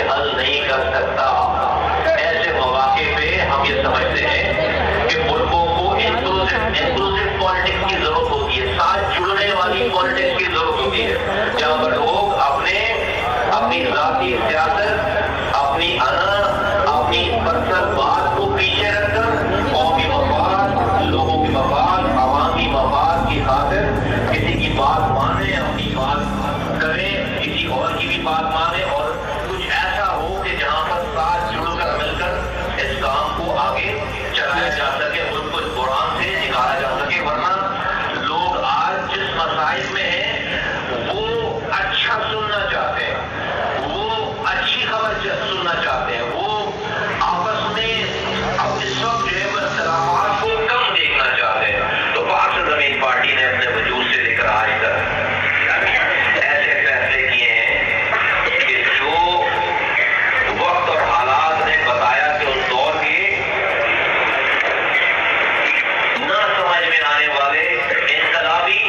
حل نہیں کر سکتا. ایسے مواقع پہ ہم یہ سمجھتے ہیں کہ ملکوں کو انکلوسیو پالیٹکس کی ضرورت ہوتی ہے, ساتھ جڑنے والی پالیٹکس کی ضرورت ہوتی ہے, جہاں پر لوگ اپنی ذاتی سیاست, اپنی انا, اپنی پرسنل بات کو پیچھے رکھ کر قومی مفاد, لوگوں کے مفاد, عوامی مفاد کی خاطر کسی کی بات مانے, اپنی بات کریں, کسی اور کی بھی بات مانے, اور کچھ ایسا ہو کہ جہاں پر ساتھ جڑ کر مل کر اس کام کو آگے چلایا جا سکے, ملک کو اس بحران سے نکالا جا سکے. ورنہ لوگ آج جس مسائل میں ہیں وہ اچھا سننا چاہتے ہیں, وہ اچھی خبر سننا چاہتے ہیں, وہ آپس میں اب اس وقت جو ہے وہ اختلافات کو کم دیکھنا چاہتے ہیں. تو پاک زمین پارٹی نے اپنے وجود سے لے کر آج تک ایسے فیصلے کیے ہیں کہ جو وقت اور حالات نے بتایا کہ اس دور کے نہ سمجھ میں آنے والے انقلابی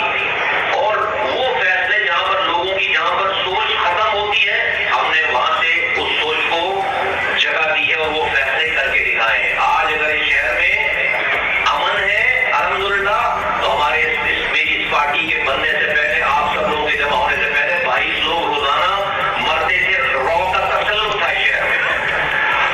اور وہ فیصلے جہاں پر لوگوں کی جہاں پر سوچ ختم ہوتی ہے, ہم نے وہاں سے اس سوچ کو جگہ دی ہے اور وہ فیصلے کر کے دکھائے ہیں. آج اگر اس شہر میں امن ہے الحمدللہ, تو ہمارے میری اس پارٹی کے بننے سے پہلے, آپ سب لوگوں کے جمع ہونے سے پہلے 22 لوگ روزانہ مرتے تھے. رو کا تسلط تھا شہر میں,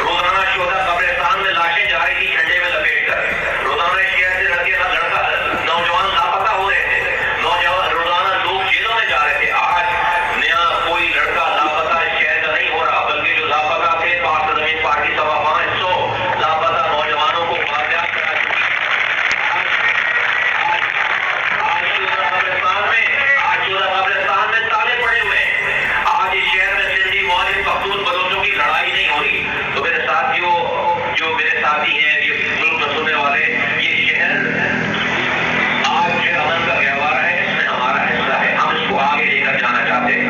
روزانہ شہداء قبرستان میں لاشیں جا رہی تھی جھنڈے میں لپیٹ کر, روزانہ شہر سے لڑکا نوجوان لاپتہ ہو رہے تھے, نوجوان روزانہ لوگ جیلوں میں جا رہے تھے. آج نیا کوئی لڑکا لاپتہ اس شہر کا نہیں ہو رہا, بلکہ جو لاپتہ تھے پاک زمین پارٹی 550 لاپتہ نوجوانوں کو بازیاب کرا چکی ہے. آج قبرستان میں تالے پڑے ہوئے ہیں. آج اس شہر میں سندھی مولوی پختون بلوچوں کی لڑائی نہیں ہو رہی. تو میرے ساتھیوں, جو میرے ساتھی ہیں, یہ ملک میں سننے والے, یہ شہر آج جو امن کا گہوارہ ہے, اس میں ہمارا حصہ ہے. ہم اس کو آگے لے کر جانا چاہتے ہیں,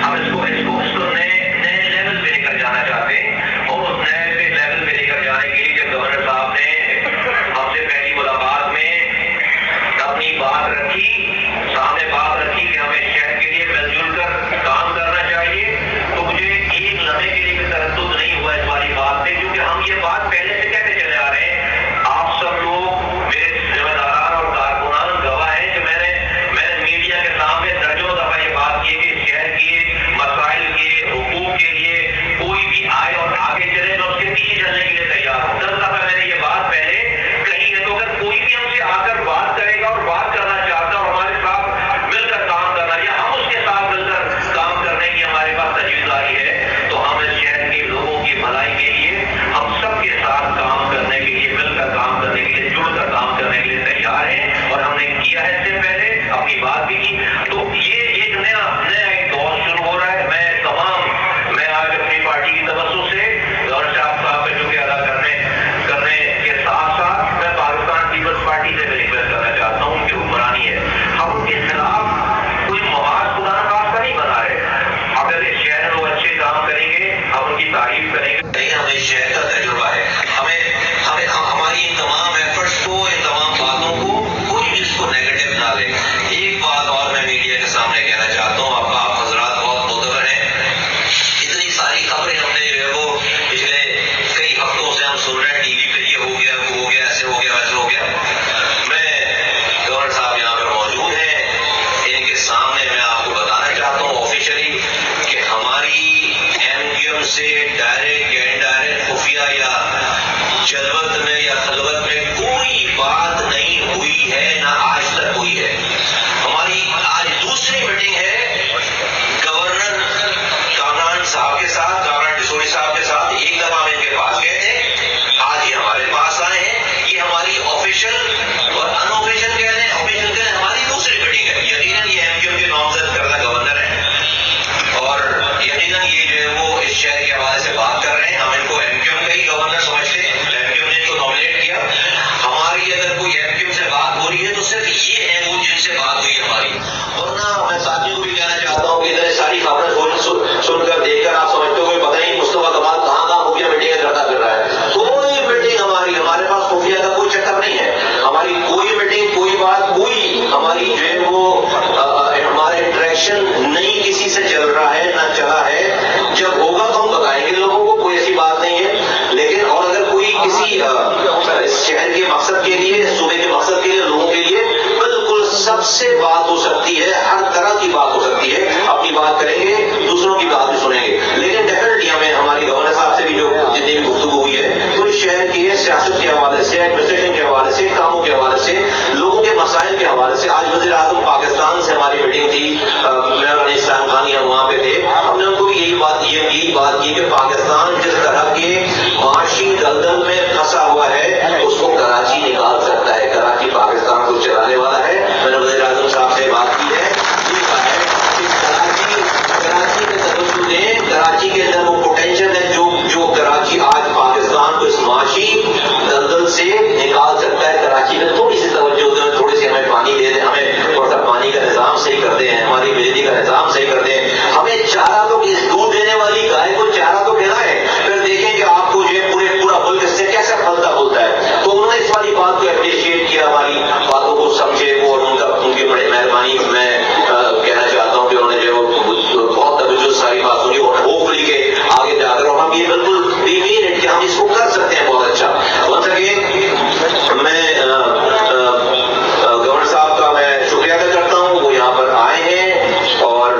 ہم اس کو نئے لیول پہ لے کر جانا چاہتے ہیں. اور اس نئے لیول پہ لے کر جانے کے لیے جب گورنر صاحب نے ہم سے پہلی ملاقات میں اپنی بات رکھی, سامنے بات رکھی کہ ہمیں شہر کے لیے مل جل کر کام کرنا چاہیے, تو مجھے ایک لمحے کے لیے بھی تردد نہیں ہوا اس والی بات پہ, کیونکہ ہم یہ بات پہلے سے کہتے چلے آ رہے ہیں. آپ سب لوگ میرے ذمہ داران اور کارکنان گواہ ہیں کہ میں نے میڈیا کے سامنے درجنوں دفعہ یہ بات کی کہ شہر کے مسائل کے حقوق کے لیے کوئی بھی آئے اور آگے چلے, میں اس کے پیچھے چلنے کے لیے تیار ہوں. 10 دفعہ میں نے یہ بات پہلے کہی ہے. تو اگر کوئی بھی ہم سے آ کر بات کرے گا اور بات کرنا چاہتا اور ہمارے ساتھ مل کر کام کرنا, یا ہم اس کے ساتھ مل کر کام کرنے کی ہمارے پاس تجویزداری ہے, تو ہم اس شہر کے لوگوں کی بھلائی کے لیے ہم سب کے ساتھ کام کرنے کے لیے, مل کر کام کرنے کے لیے, جڑ کر کام کرنے کے لیے تیار ہیں. اور ہم نے کیا ہے اس سے پہلے, اپنی بات بھی کی. تو یہ ایک نیا ایک دور شروع ہو رہا ہے. میں آج اپنی پارٹی کی توسط سے گورنر صاحب کا شکریہ ادا کرنے کے ساتھ ساتھ میں پاکستان پیپلز پارٹی سے بھی ریکویسٹ کرنا چاہتا ہوں. ان کی حکمرانی ہے, ہم ان کے خلاف کوئی مواد خدا نخواستہ نہیں بنا رہے. اگر اس شہر میں وہ اچھے کام کریں گے, ہم ان کی تعریف کریں گے. نہیں, ہمیں اس شہر کا تجربہ ہے, ہمیں ہماری ان تمام ایفرٹس کو, ان تمام باتوں کو کوئی بھی اس کو نیگیٹو نہ لے. ایک بات اور میں میڈیا کے سامنے کہنا چاہتا ہوں, آپ حضرات بہت معتبر ہیں. اتنی ساری خبریں ہم نے جو ہے وہ پچھلے کئی ہفتوں سے ہم سن رہے ہیں, ٹی وی پہ یہ ہو گیا, وہ ہو گیا, ایسے ہو گیا, ویسے ہو گیا. میں گورنر صاحب یہاں پہ موجود ہیں, ان کے سامنے میں آپ کو بتانا چاہتا ہوں آفیشلی کہ ہماری MQM سے ڈائریکٹ یا انڈائریکٹ خفیہ یا جلوت میں یا خلوت میں کوئی بات نہیں ہوئی ہے, نہ آج تک ہوئی ہے. ہماری آج دوسری میٹنگ ہے گورنر کامران صاحب کے ساتھ, کامران ڈسوری صاحب کے ساتھ. ایک دفعہ ہم ان کے پاس گئے تھے, آج یہ ہمارے پاس آئے ہیں. یہ ہماری آفیشل اور ان آفیشل کہہ لیں, آفیشل کہہ لیں, ہماری دوسری میٹنگ ہے. یقیناً یہ MQM کے نامزد کردہ گورنر ہے, اور یقیناً یہ جو ہے وہ اس شہر کے حوالے سے بات کر سیاست کے حوالے سے، ایڈمنسٹریشن کے حوالے سے، کاموں کے حوالے سے، لوگوں کے مسائل کے حوالے سے. آج وزیر اعظم پاکستان سے ہماری میٹنگ تھی، میں اور اسلام خان ہم وہاں پہ تھے. ہم نے ان کو بھی یہی بات کی کہ پاکستان جس طرح کے معاشی دلدل میں پھنسا ہوا ہے اس کو کراچی نکال سکتا ہے. کراچی پاکستان کو چلانے والا ہے. میں نے وزیر اعظم صاحب سے بات کی ہے، کراچی میں توجہ دیں. کراچی کے اندر وہ پوٹینشیل ہے جو کراچی آج پاکستان کو اس معاشی دلدل سے نکال سکتا ہے. کراچی میں تھوڑی سی توجہ دیں، تھوڑی سی ہمیں پانی دے دیں، ہمیں تھوڑا سا پانی کا نظام صحیح کر دیں، ہماری بجلی کا نظام صحیح کر دیں. ہمیں چارہ تو دودھ دینے والی گائے کو چارہ تو کھلائیں، پھر دیکھیں کہ آپ کو یہ پورا ملک اس سے کیسے پھلتا پھولتا ہے. تو انہوں نے اس والی بات کو اپریشیٹ کیا، ہماری باتوں کو سمجھے وہ، اور ان کی بڑی مہربانی میں کہنا چاہتا ہوں کہ انہوں نے جو بہت توجہ ساری بات سنی، اور ہوپ لی کہ آگے جا کر ہم یہ بالکل بیمین کہ ہم اس کو کر سکتے ہیں بہت اچھا. ونس اگین میں گورنر صاحب کا میں شکریہ ادا کرتا ہوں، وہ یہاں پر آئے ہیں اور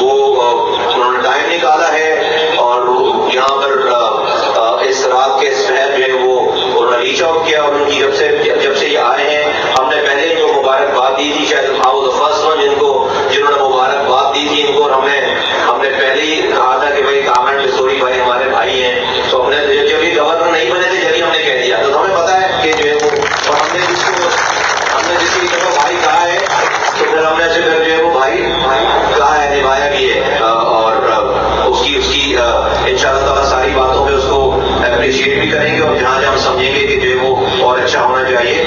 وہ انہوں نے ٹائم نکالا ہے، اور یہاں پر اس رات کے شہر جو ہے وہ انہوں نے ریچ آؤٹ کیا، اور ان کی جب سے یہ آئے ہیں ہم نے پہلے ان کو مبارکباد دی تھی، شاید فرسٹ ون جنہوں نے مبارکباد دی تھی ان کو. ہم نے پہلے ہی کہا تھا کہ بھائی کامنٹ بسوری بھائی ہمارے بھائی ہیں، تو ہم نے جب یہ گورنر نہیں بنے تھے جبھی ہم نے کہہ دیا، تو ہمیں پتا ہے کہ جو ہے وہ، اور ہم نے جس کی طرف بھائی کہا ہے تو پھر ہم نے جو ہے وہ بھائی کہا ہے، نبھایا بھی ہے، اور اس کی انشاءاللہ تعالیٰ ساری باتوں پہ اس کو اپریشیٹ بھی کریں گے، اور جہاں جہاں ہم سمجھیں گے کہ جو ہے وہ اور اچھا ہونا چاہیے